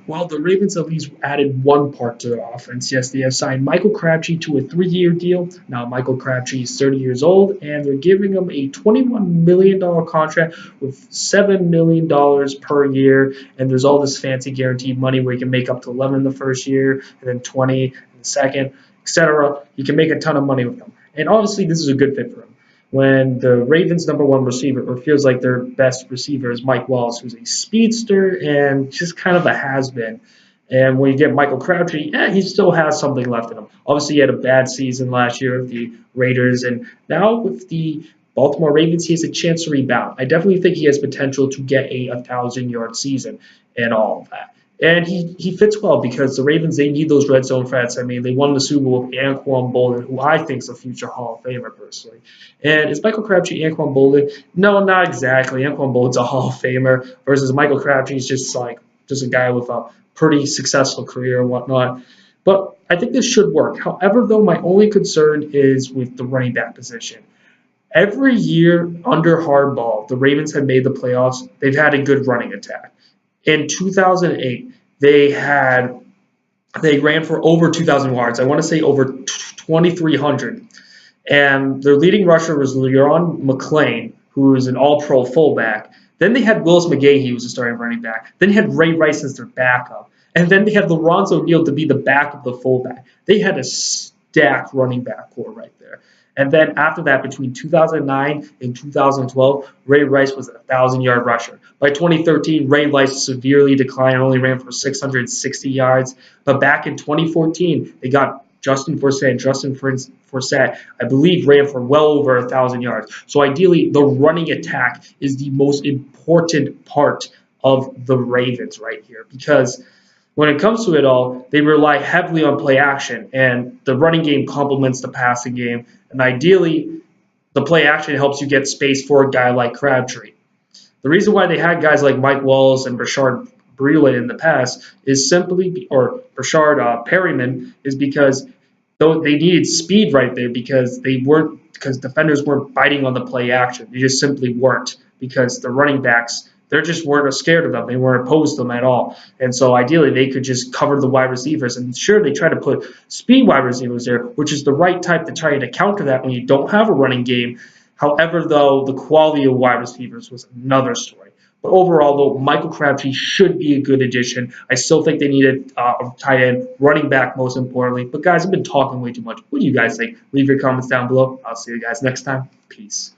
Well, the Ravens at least added one part to their offense. Yes, they have signed Michael Crabtree to a 3-year deal. Now, Michael Crabtree is 30 years old, and they're giving him a $21 million contract with $7 million per year. And there's all this fancy guaranteed money where you can make up to 11 the first year, and then 20 in the second, etc. You can make a ton of money with them. And obviously, this is a good fit for him when the Ravens' number one receiver, or feels like their best receiver, is Mike Wallace, who's a speedster and just kind of a has-been. And when you get Michael Crabtree, he still has something left in him. Obviously, he had a bad season last year with the Raiders, and now with the Baltimore Ravens, he has a chance to rebound. I definitely think he has potential to get a 1,000-yard season and all of that. And he fits well because the Ravens, they need those red zone threats. I mean, they won the Super Bowl with Anquan Boldin, who I think is a future Hall of Famer personally. And is Michael Crabtree Anquan Boldin? No, not exactly. Anquan Boldin's a Hall of Famer versus Michael Crabtree is just a guy with a pretty successful career and whatnot. But I think this should work. However, though, my only concern is with the running back position. Every year under Hardball, the Ravens have made the playoffs. They've had a good running attack. In 2008, they ran for over 2,000 yards. I want to say over 2,300. And their leading rusher was Leon McClain, who is an all-pro fullback. Then they had Willis McGahee, who was a starting running back. Then they had Ray Rice as their backup. And then they had Lawrence O'Neal to be the backup of the fullback. They had a stacked running back core right there. And then after that, between 2009 and 2012, Ray Rice was a 1,000-yard rusher. By 2013, Ray Rice severely declined and only ran for 660 yards. But back in 2014, they got Justin Forsett. Justin Forsett, I believe, ran for well over 1,000 yards. So ideally, the running attack is the most important part of the Ravens right here because when it comes to it all, they rely heavily on play action, and the running game complements the passing game. And ideally, the play action helps you get space for a guy like Crabtree. The reason why they had guys like Mike Wallace and Rashard Breeland in the past is or Rashard Perryman, is because though they needed speed right there because defenders weren't biting on the play action. They just simply weren't because the running backs, they just weren't scared of them. They weren't opposed to them at all. And so ideally, they could just cover the wide receivers. And sure, they try to put speed wide receivers there, which is the right type to try to counter that when you don't have a running game. However, though, the quality of wide receivers was another story. But overall, though, Michael Crabtree should be a good addition. I still think they need a tight end, running back most importantly. But guys, I've been talking way too much. What do you guys think? Leave your comments down below. I'll see you guys next time. Peace.